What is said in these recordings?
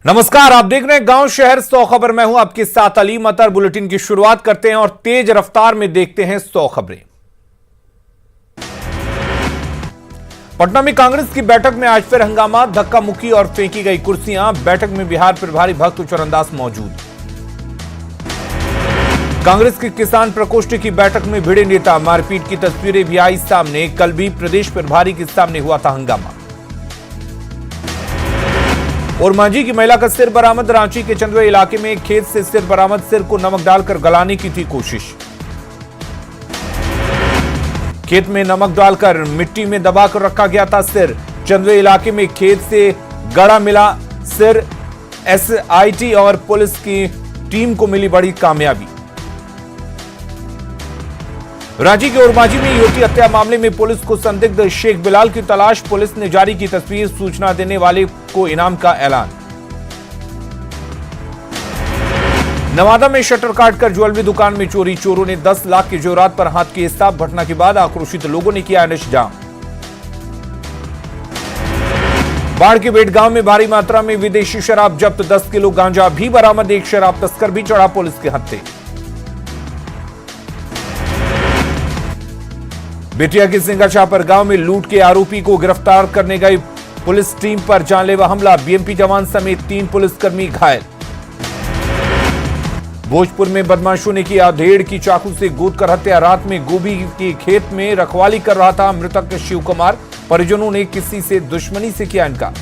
नमस्कार, आप देख रहे हैं गांव शहर 100 खबर। मैं हूं आपके साथ अली मतर। बुलेटिन की शुरुआत करते हैं और तेज रफ्तार में देखते हैं 100 खबरें। पटना में कांग्रेस की बैठक में आज फिर हंगामा, धक्का मुक्की और फेंकी गई कुर्सियां। बैठक में बिहार प्रभारी भक्त चरणदास मौजूद। कांग्रेस के किसान प्रकोष्ठ की बैठक में भिड़े नेता, मारपीट की तस्वीरें भी आई सामने। कल भी प्रदेश प्रभारी के सामने हुआ था हंगामा। और मांझी की महिला का सिर बरामद। रांची के चंदवे इलाके में खेत से सिर बरामद। सिर को नमक डालकर गलाने की थी कोशिश। खेत में नमक डालकर मिट्टी में दबाकर रखा गया था सिर। चंदवे इलाके में खेत से गड़ा मिला सिर। एसआईटी और पुलिस की टीम को मिली बड़ी कामयाबी। रांची के ओरमांझी में युवती हत्या मामले में पुलिस को संदिग्ध शेख बिलाल की तलाश। पुलिस ने जारी की तस्वीर। सूचना देने वाले को इनाम का ऐलान। नवादा में शटर काटकर ज्वेलरी दुकान में चोरी। चोरों ने 10 लाख के जेवरात पर हाथ किए साफ। घटना के बाद आक्रोशित लोगों ने किया एनएच जाम। बाढ़ के बेट गांव में भारी मात्रा में विदेशी शराब जब्त। 10 किलो गांजा भी बरामद। एक शराब तस्कर भी चढ़ा पुलिस के हत्थे। बेटिया के सिंगाछापर गांव में लूट के आरोपी को गिरफ्तार करने गई पुलिस टीम पर जानलेवा हमला। बीएमपी जवान समेत 3 पुलिसकर्मी घायल। भोजपुर में बदमाशों ने किया भेड़ की चाकू से गोद कर हत्या। रात में गोभी के खेत में रखवाली कर रहा था मृतक शिव कुमार। परिजनों ने किसी से दुश्मनी से किया इनकार।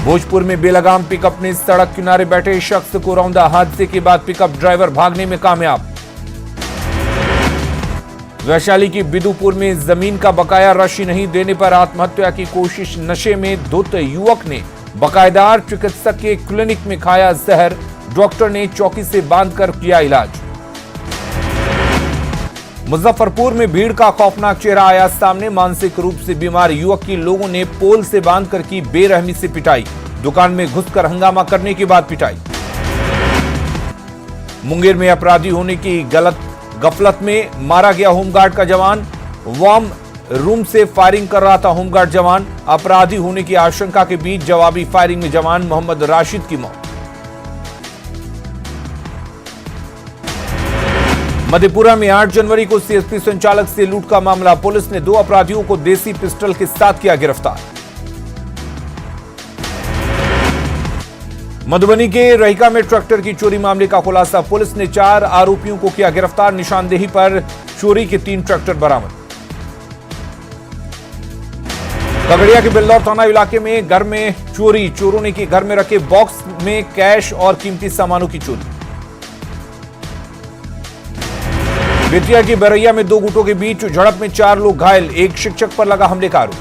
भोजपुर में बेलगाम पिकअप ने सड़क किनारे बैठे शख्स को रौंदा। हादसे के बाद पिकअप ड्राइवर भागने में कामयाब। वैशाली की बिदुपुर में जमीन का बकाया राशि नहीं देने पर आत्महत्या की कोशिश। नशे में धुत युवक ने बकायेदार चिकित्सक के क्लिनिक में खाया जहर। डॉक्टर ने चौकी से बांधकर किया इलाज। मुजफ्फरपुर में भीड़ का खौफनाक चेहरा आया सामने। मानसिक रूप से बीमार युवक की लोगों ने पोल से बांधकर की बेरहमी से पिटाई। दुकान में घुसकर हंगामा करने के बाद पिटाई। मुंगेर में अपराधी होने की गफलत में मारा गया होमगार्ड का जवान। वार्म रूम से फायरिंग कर रहा था होमगार्ड जवान। अपराधी होने की आशंका के बीच जवाबी फायरिंग में जवान मोहम्मद राशिद की मौत। मधेपुरा में 8 जनवरी को सीएसपी संचालक से लूट का मामला। पुलिस ने 2 अपराधियों को देसी पिस्टल के साथ किया गिरफ्तार। मधुबनी के रहिका में ट्रैक्टर की चोरी मामले का खुलासा। पुलिस ने 4 आरोपियों को किया गिरफ्तार। निशानदेही पर चोरी के 3 ट्रैक्टर बरामद। खगड़िया के बिल्लौर थाना इलाके में घर में चोरी। चोरों ने की घर में रखे बॉक्स में कैश और कीमती सामानों की चोरी। बेतिया की बरैया में 2 गुटों के बीच झड़प में 4 लोग घायल। एक शिक्षक पर लगा हमले का आरोप।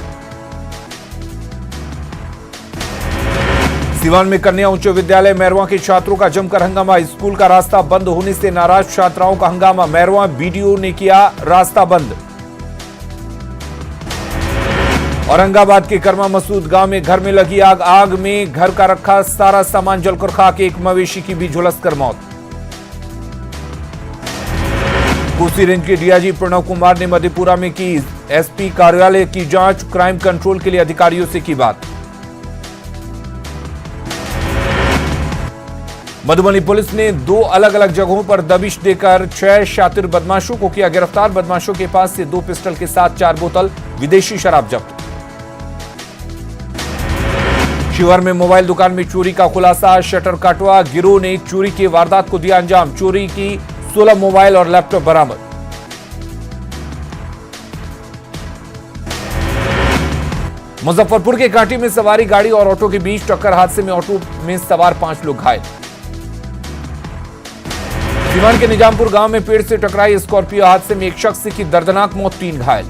सीवान में कन्या उच्च विद्यालय मैरवा के छात्रों का जमकर हंगामा। स्कूल का रास्ता बंद होने से नाराज छात्राओं का हंगामा। मैरवा बीडीओ ने किया रास्ता बंद। औरंगाबाद के कर्मा मसूद गांव में घर में लगी आग। आग में घर का रखा सारा सामान जलकर खाक। एक मवेशी की भी झुलसकर मौत। कोसी रेंज के डीआईजी प्रणव कुमार ने मधेपुरा में की एसपी कार्यालय की जांच। क्राइम कंट्रोल के लिए अधिकारियों से की बात। मधुबनी पुलिस ने 2 अलग अलग जगहों पर दबिश देकर 6 शातिर बदमाशों को किया गिरफ्तार। बदमाशों के पास से 2 पिस्टल के साथ 4 बोतल विदेशी शराब जब्त। शिवहर में मोबाइल दुकान में चोरी का खुलासा। शटर काटवा गिरोह ने चोरी की वारदात को दिया अंजाम। चोरी की 16 मोबाइल और लैपटॉप बरामद। मुजफ्फरपुर के कांटी में सवारी गाड़ी और ऑटो के बीच टक्कर। हादसे में ऑटो में सवार 5 लोग घायल। सीवान के निजामपुर गांव में पेड़ से टकराई स्कॉर्पियो। हादसे में एक शख्स की दर्दनाक मौत, 3 घायल।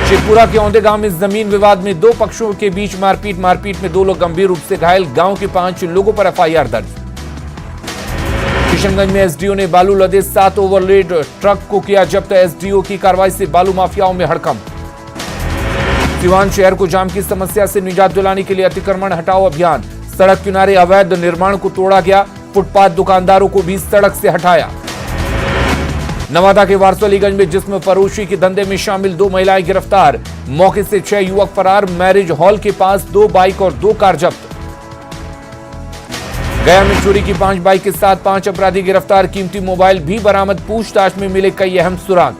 शेखपुरा के औंदे गांव में जमीन विवाद में 2 पक्षों के बीच मारपीट में 2 लोग गंभीर रूप से घायल। गांव के 5 लोगों पर एफआईआर दर्ज। किशनगंज में एसडीओ ने बालू लदे 7 ओवरलोड ट्रक को किया जब्त। एसडीओ की कार्रवाई से बालू माफियाओं में हड़कंप। सीवान शहर को जाम की समस्या से निजात दिलाने के लिए अतिक्रमण हटाओ अभियान। सड़क किनारे अवैध निर्माण को तोड़ा गया। फुटपाथ दुकानदारों को भी सड़क से हटाया। नवादा के वारसोलीगंज में जिस्म फरोशी के धंधे में शामिल 2 महिलाएं गिरफ्तार, मौके से 6 युवक फरार। मैरिज हॉल के पास 2 बाइक और 2 कार जब्त। गया में चोरी की 5 बाइक के साथ 5 अपराधी गिरफ्तार, कीमती मोबाइल भी बरामद। पूछताछ में मिले कई अहम सुराग।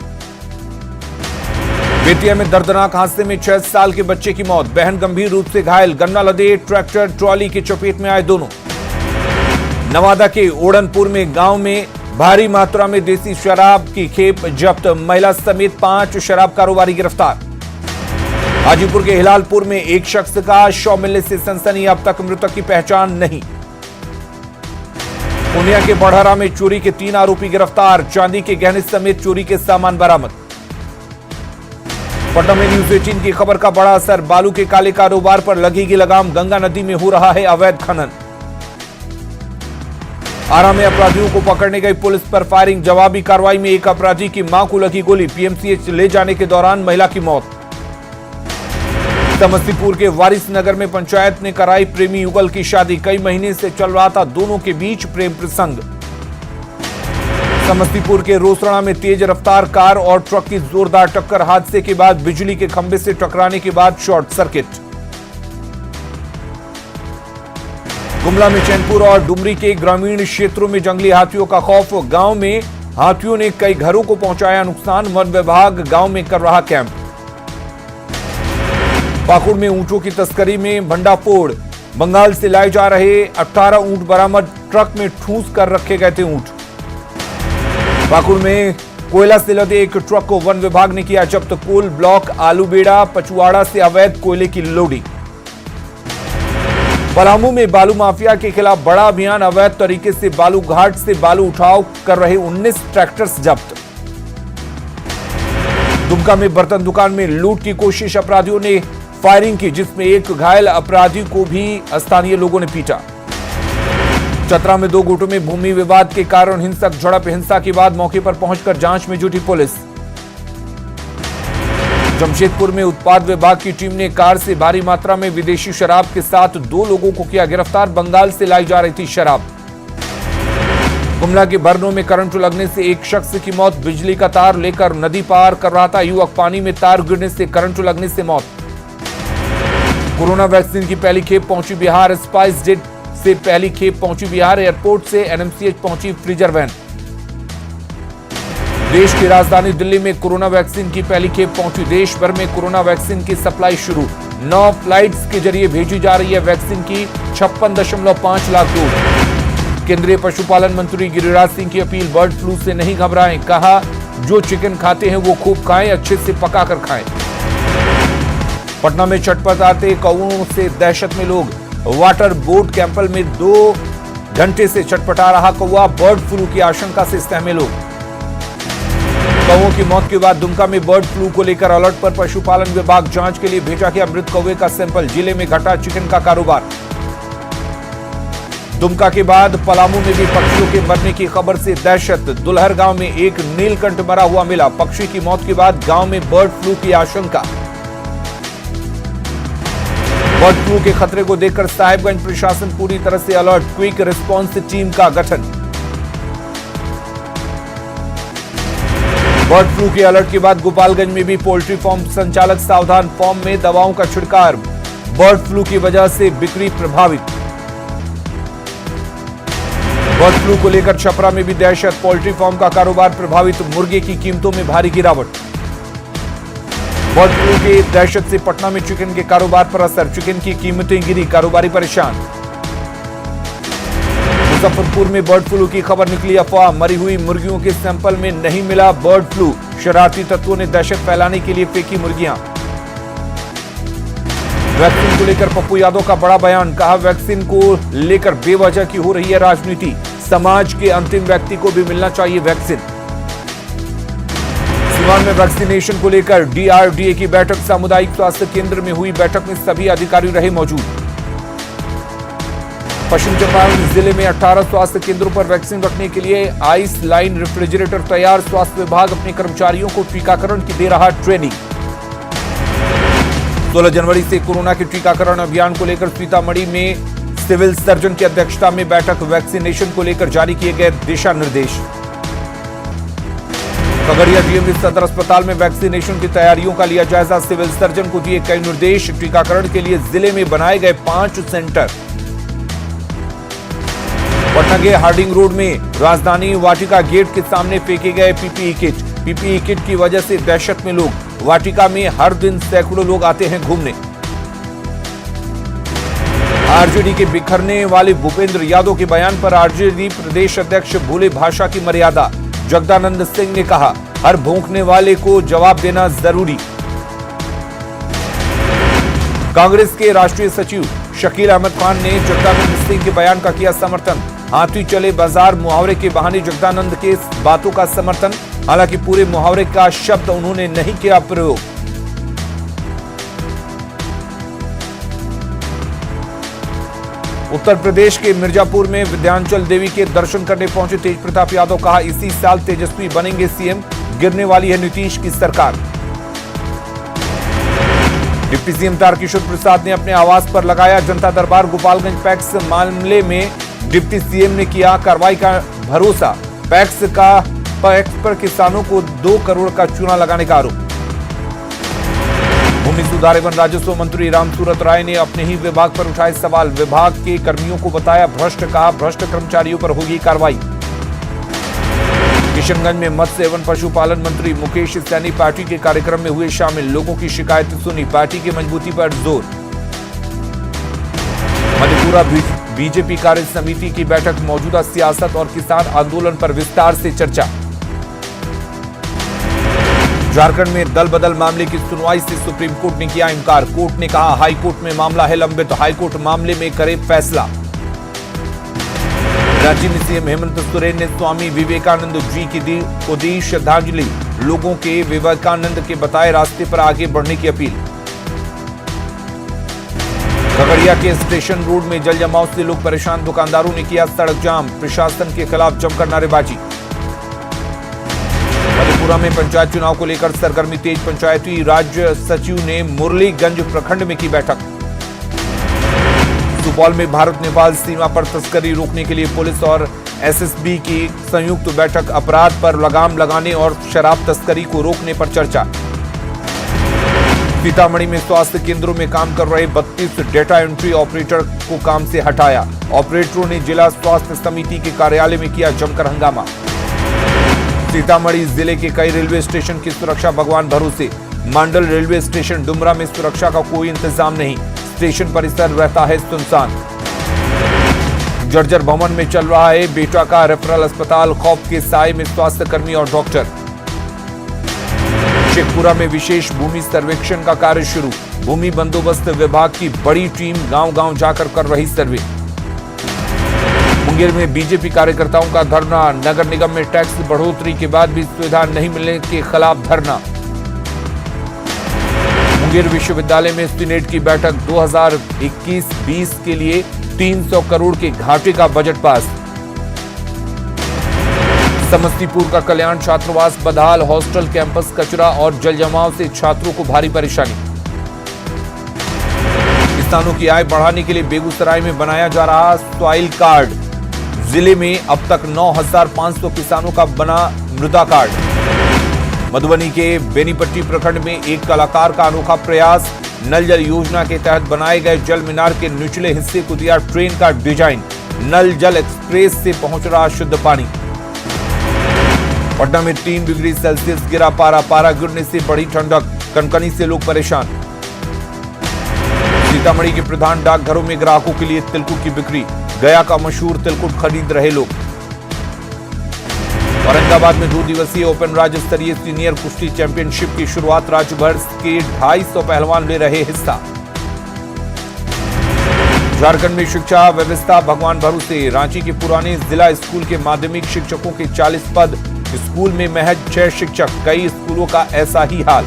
बेतिया में दर्दनाक हादसे में 6 साल के बच्चे की मौत, बहन गंभीर रूप से घायल। गन्ना लदे ट्रैक्टर ट्रॉली की चपेट में आए दोनों। नवादा के ओड़नपुर में गांव में भारी मात्रा में देसी शराब की खेप जब्त, महिला समेत 5 शराब कारोबारी गिरफ्तार। हाजीपुर के हिलालपुर में एक शख्स का शव मिलने से सनसनी, अब तक मृतक की पहचान नहीं। पूर्णिया के बढ़हरा में चोरी के 3 आरोपी गिरफ्तार, चांदी के गहने समेत चोरी के सामान बरामद। पटना में न्यूज 18 की खबर का बड़ा असर, बालू के काले कारोबार पर लगेगी लगाम, गंगा नदी में हो रहा है अवैध खनन। आरा में अपराधियों को पकड़ने गई पुलिस पर फायरिंग, जवाबी कार्रवाई में एक अपराधी की मां को लगी गोली, पीएमसीएच ले जाने के दौरान महिला की मौत। समस्तीपुर के वारिस नगर में पंचायत ने कराई प्रेमी युगल की शादी, कई महीने से चल रहा था दोनों के बीच प्रेम प्रसंग। समस्तीपुर के रोसड़ा में तेज रफ्तार कार और ट्रक की जोरदार टक्कर, हादसे के बाद बिजली के खंभे से टकराने के बाद शॉर्ट सर्किट। गुमला में चैनपुर और डुमरी के ग्रामीण क्षेत्रों में जंगली हाथियों का खौफ, गांव में हाथियों ने कई घरों को पहुंचाया नुकसान, वन विभाग गांव में कर रहा कैंप। पाकुड़ में ऊंटों की तस्करी में भंडाफोड़, बंगाल से लाए जा रहे 18 ऊंट बरामद, ट्रक में ठूंस कर रखे गए थे ऊंट। पाकुड़ में कोयला से लदे एक ट्रक को वन विभाग ने किया जब्त, कोल ब्लॉक आलूबेड़ा पचुआड़ा से अवैध कोयले की लोडिंग। पलामू में बालू माफिया के खिलाफ बड़ा अभियान, अवैध तरीके से बालू घाट से बालू उठाव कर रहे 19 ट्रैक्टर्स जब्त। दुमका में बर्तन दुकान में लूट की कोशिश, अपराधियों ने फायरिंग की जिसमें एक घायल अपराधी को भी स्थानीय लोगों ने पीटा। चतरा में 2 गुटों में भूमि विवाद के कारण हिंसक झड़प, हिंसा के बाद मौके पर पहुंचकर जांच में जुटी पुलिस। जमशेदपुर में उत्पाद विभाग की टीम ने कार से भारी मात्रा में विदेशी शराब के साथ 2 लोगों को किया गिरफ्तार, बंगाल से लाई जा रही थी शराब। गुमला के बरनों में करंट लगने से एक शख्स की मौत, बिजली का तार लेकर नदी पार कर रहा था युवक, पानी में तार गिरने से करंट लगने से मौत। कोरोना वैक्सीन की पहली खेप पहुंची बिहार, स्पाइस जेट से पहली खेप पहुंची बिहार, एयरपोर्ट से एनएमसीएच पहुंची फ्रीजर वैन। देश की राजधानी दिल्ली में कोरोना वैक्सीन की पहली खेप पहुंची, देश भर में कोरोना वैक्सीन की सप्लाई शुरू, 9 फ्लाइट्स के जरिए भेजी जा रही है वैक्सीन की 56.5 लाख डोज। केंद्रीय पशुपालन मंत्री गिरिराज सिंह की अपील, बर्ड फ्लू से नहीं घबराएं, कहा जो चिकन खाते हैं वो खूब खाएं, अच्छे से पकाकर खाएं। पटना में चटपटाते कौओं से दहशत में लोग, वाटर बोट कैंपल में 2 घंटे से चटपटा रहा कौआ, बर्ड फ्लू की आशंका से सहमे लोग। कौओं की मौत के बाद दुमका में बर्ड फ्लू को लेकर अलर्ट पर पशुपालन विभाग, जांच के लिए भेजा गया मृत कौवे का सैंपल, जिले में घटा चिकन का कारोबार। दुमका के बाद पलामू में भी पक्षियों के मरने की खबर से दहशत, दुल्हर गांव में एक नीलकंठ मरा हुआ मिला, पक्षी की मौत के बाद गांव में बर्ड फ्लू की आशंका। बर्ड फ्लू के खतरे को देखकर साहिबगंज प्रशासन पूरी तरह से अलर्ट, क्विक रिस्पांस टीम का गठन। बर्ड फ्लू के अलर्ट के बाद गोपालगंज में भी पोल्ट्री फार्म संचालक सावधान, फार्म में दवाओं का छिड़काव, बर्ड फ्लू की वजह से बिक्री प्रभावित। बर्ड फ्लू को लेकर छपरा में भी दहशत, पोल्ट्री फार्म का कारोबार प्रभावित, मुर्गे की कीमतों में भारी गिरावट। बर्ड फ्लू की दहशत से पटना में चिकन के कारोबार पर असर, चिकन की कीमतें गिरी, कारोबारी परेशान। मुजफ्फरपुर में बर्ड फ्लू की खबर निकली अफवाह, मरी हुई मुर्गियों के सैंपल में नहीं मिला बर्ड फ्लू, शरारती तत्वों ने दहशत फैलाने के लिए फेंकी मुर्गियां। वैक्सीन को लेकर पप्पू यादव का बड़ा बयान, कहा वैक्सीन को लेकर बेवजह की हो रही है राजनीति, समाज के अंतिम व्यक्ति को भी मिलना चाहिए वैक्सीन। सीवान में वैक्सीनेशन को लेकर डीआरडीए की बैठक, सामुदायिक स्वास्थ्य केंद्र में हुई बैठक में सभी अधिकारी रहे मौजूद। पश्चिम चंपारण जिले में 18 स्वास्थ्य केंद्रों पर वैक्सीन रखने के लिए आइस लाइन रेफ्रिजरेटर तैयार, स्वास्थ्य विभाग अपने कर्मचारियों को टीकाकरण की दे रहा ट्रेनिंग। 16 जनवरी से कोरोना के टीकाकरण अभियान को लेकर सीतामढ़ी में सिविल सर्जन की अध्यक्षता में बैठक, वैक्सीनेशन को लेकर जारी किए गए दिशा निर्देश। खगड़िया डीएमवी सदर अस्पताल में वैक्सीनेशन की तैयारियों का लिया जायजा। सिविल सर्जन को दिए कई निर्देश। टीकाकरण के लिए जिले में बनाए गए 5 सेंटर। पटना के हार्डिंग रोड में राजधानी वाटिका गेट के सामने फेंके गए पीपीई किट। पीपीई किट की वजह से दहशत में लोग। वाटिका में हर दिन सैकड़ों लोग आते हैं घूमने। आरजेडी के बिखरने वाले भूपेंद्र यादव के बयान पर आरजेडी प्रदेश अध्यक्ष भूले भाषा की मर्यादा। जगदानंद सिंह ने कहा, हर भौंकने वाले को जवाब देना जरूरी। कांग्रेस के राष्ट्रीय सचिव शकील अहमद खान ने जगदानंद सिंह के बयान का किया समर्थन। हाथी चले बाजार मुहावरे के बहाने जगदानंद के बातों का समर्थन। हालांकि पूरे मुहावरे का शब्द उन्होंने नहीं किया प्रयोग। उत्तर प्रदेश के मिर्जापुर में विंध्याचल देवी के दर्शन करने पहुंचे तेज प्रताप यादव। कहा, इसी साल तेजस्वी बनेंगे सीएम। गिरने वाली है नीतीश की सरकार। डिप्टी सीएम तारकिशोर प्रसाद ने अपने आवास पर लगाया जनता दरबार। गोपालगंज पैक्स मामले में डिप्टी सीएम ने किया कार्रवाई का भरोसा। पैक्स पर किसानों को 2 करोड़ का चूना लगाने का आरोप। भूमि सुधार एवं राजस्व मंत्री रामसूरत राय ने अपने ही विभाग पर उठाए सवाल। विभाग के कर्मियों को बताया भ्रष्ट। कहा, भ्रष्ट कर्मचारियों पर होगी कार्रवाई। किशनगंज में मत्स्य एवं पशुपालन मंत्री मुकेश सैनी पार्टी के कार्यक्रम में हुए शामिल। लोगों की शिकायतें सुनी। पार्टी की मजबूती पर जोर। मधेपुरा बीजेपी कार्य समिति की बैठक। मौजूदा सियासत और किसान आंदोलन पर विस्तार से चर्चा। झारखंड में दल बदल मामले की सुनवाई से सुप्रीम कोर्ट ने किया इनकार। कोर्ट ने कहा, हाई कोर्ट में मामला है लंबित, तो हाई कोर्ट मामले में करे फैसला। रांची में सीएम हेमंत सोरेन ने स्वामी विवेकानंद जी को दी श्रद्धांजलि। लोगों के विवेकानंद के बताए रास्ते पर आगे बढ़ने की अपील। खगड़िया के स्टेशन रोड में जल जमाव से लोग परेशान। दुकानदारों ने किया सड़क जाम। प्रशासन के खिलाफ जमकर नारेबाजी। मधेपुरा में पंचायत चुनाव को लेकर सरगर्मी तेज। पंचायती राज सचिव ने मुरलीगंज प्रखंड में की बैठक। सुपौल में भारत नेपाल सीमा पर तस्करी रोकने के लिए पुलिस और एसएसबी की संयुक्त बैठक। अपराध पर लगाम लगाने और शराब तस्करी को रोकने पर चर्चा। सीतामढ़ी में स्वास्थ्य केंद्रों में काम कर रहे 32 डेटा एंट्री ऑपरेटर को काम से हटाया। ऑपरेटरों ने जिला स्वास्थ्य समिति के कार्यालय में किया जमकर हंगामा। सीतामढ़ी जिले के कई रेलवे स्टेशन की सुरक्षा भगवान भरोसे। मांडल रेलवे स्टेशन डुमरा में सुरक्षा का कोई इंतजाम नहीं। स्टेशन परिसर रहता है सुनसान। जर्जर भवन में चल रहा है बेटा का रेफरल अस्पताल। खौफ के साए में स्वास्थ्य कर्मी और डॉक्टर। शेखपुरा में विशेष भूमि सर्वेक्षण का कार्य शुरू। भूमि बंदोबस्त विभाग की बड़ी टीम गांव-गांव जाकर कर रही सर्वे। मुंगेर में बीजेपी कार्यकर्ताओं का धरना। नगर निगम में टैक्स बढ़ोतरी के बाद भी सुविधा नहीं मिलने के खिलाफ धरना। मुंगेर विश्वविद्यालय में सीनेट की बैठक। 2021-20 के लिए 300 करोड़ के घाटे का बजट पास। समस्तीपुर का कल्याण छात्रावास बदहाल। हॉस्टल कैंपस कचरा और जल जमाव से छात्रों को भारी परेशानी। किसानों की आय बढ़ाने के लिए बेगूसराय में बनाया जा रहा सॉइल कार्ड। जिले में अब तक 9,500 किसानों का बना मृदा कार्ड। मधुबनी के बेनीपट्टी प्रखंड में एक कलाकार का अनोखा प्रयास। नल जल योजना के तहत बनाए गए जल मीनार के निचले हिस्से को दिया ट्रेन का डिजाइन। नल जल एक्सप्रेस से पहुंच रहा शुद्ध पानी। पटना में 3 डिग्री सेल्सियस गिरा पारा। पारा गिरने से बढ़ी ठंडक। कनकनी से लोग परेशान। सीतामढ़ी के प्रधान डाकघरों में ग्राहकों के लिए तिलकुट की बिक्री। गया का मशहूर तिलकुट खरीद रहे लोग। औरंगाबाद में 2 दिवसीय ओपन राज्य स्तरीय सीनियर कुश्ती चैंपियनशिप की शुरुआत। राज्य भर के 250 पहलवान ले रहे हिस्सा। झारखंड में शिक्षा व्यवस्था भगवान भरोसे। रांची के पुराने जिला स्कूल के माध्यमिक शिक्षकों के 40 पद। स्कूल में महज 6 शिक्षक। कई स्कूलों का ऐसा ही हाल।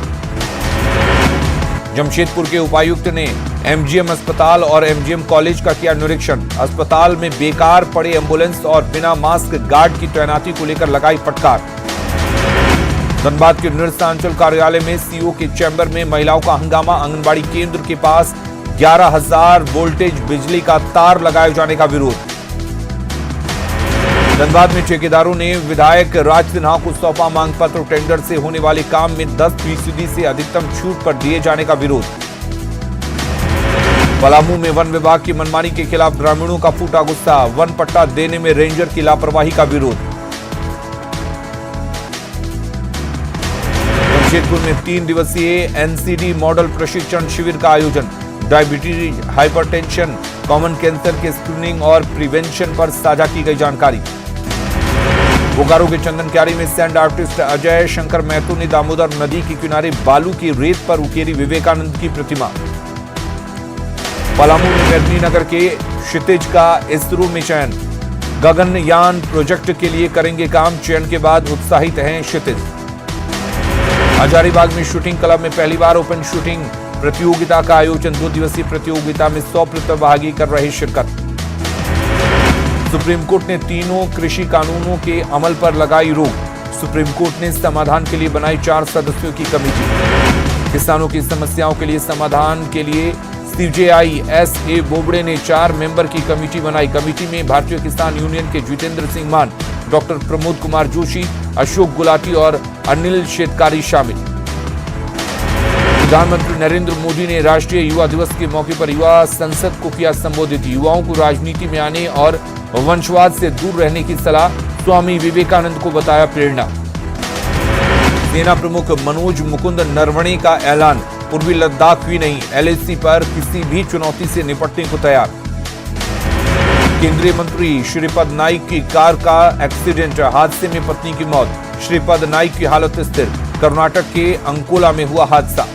जमशेदपुर के उपायुक्त ने एमजीएम अस्पताल और एमजीएम कॉलेज का किया निरीक्षण। अस्पताल में बेकार पड़े एम्बुलेंस और बिना मास्क गार्ड की तैनाती को लेकर लगाई फटकार। धनबाद के निरसांचल कार्यालय में सीओ के चैम्बर में महिलाओं का हंगामा। आंगनबाड़ी केंद्र के पास 11,000 वोल्टेज बिजली का तार लगाए जाने का विरोध। धनबाद में ठेकेदारों ने विधायक राज सिन्हा को सौंपा मांग पत्र। टेंडर से होने वाले काम में 10% से अधिकतम छूट पर दिए जाने का विरोध। पलामू में वन विभाग की मनमानी के खिलाफ ग्रामीणों का फूटा गुस्सा। वन पट्टा देने में रेंजर की लापरवाही का विरोध। जमशेदपुर में 3 दिवसीय एनसीडी मॉडल प्रशिक्षण शिविर का आयोजन। डायबिटीज, हाइपरटेंशन, कॉमन कैंसर के स्क्रीनिंग और प्रिवेंशन पर साझा की गई जानकारी। बोकारो के चंदन क्यारी में सैंड आर्टिस्ट अजय शंकर महतो ने दामोदर नदी के किनारे बालू की रेत पर उकेरी विवेकानंद की प्रतिमा। पलामू में मेदिनीनगर के क्षितिज का इसरो में चयन। गगनयान प्रोजेक्ट के लिए करेंगे काम। चयन के बाद उत्साहित हैं क्षितिज। हजारीबाग में शूटिंग क्लब में पहली बार ओपन शूटिंग प्रतियोगिता का आयोजन। 2 दिवसीय प्रतियोगिता में 100 प्रतिभागी कर रहे शिरकत। सुप्रीम कोर्ट ने तीनों कृषि कानूनों के अमल पर लगाई रोक। सुप्रीम कोर्ट ने समाधान के लिए बनाई 4 सदस्यों की कमेटी। किसानों की समस्याओं के लिए समाधान के लिए सीजेआई एस.ए. बोबड़े ने 4 मेंबर की कमेटी बनाई। कमेटी में भारतीय किसान यूनियन के जितेंद्र सिंह मान, डॉक्टर प्रमोद कुमार जोशी, अशोक गुलाटी और अनिल शेतकारी शामिल। प्रधानमंत्री नरेंद्र मोदी ने राष्ट्रीय युवा दिवस के मौके पर युवा संसद को किया संबोधित। युवाओं को राजनीति में आने और वंशवाद से दूर रहने की सलाह। स्वामी विवेकानंद को बताया प्रेरणा। सेना प्रमुख मनोज मुकुंद नरवणे का ऐलान। पूर्वी लद्दाख ही नहीं, एलएसी पर किसी भी चुनौती से निपटने को तैयार। केंद्रीय मंत्री श्रीपद नाइक की कार का एक्सीडेंट, हादसे में पत्नी की मौत। श्रीपद नाइक की हालत स्थिर। कर्नाटक के अंकोला में हुआ हादसा।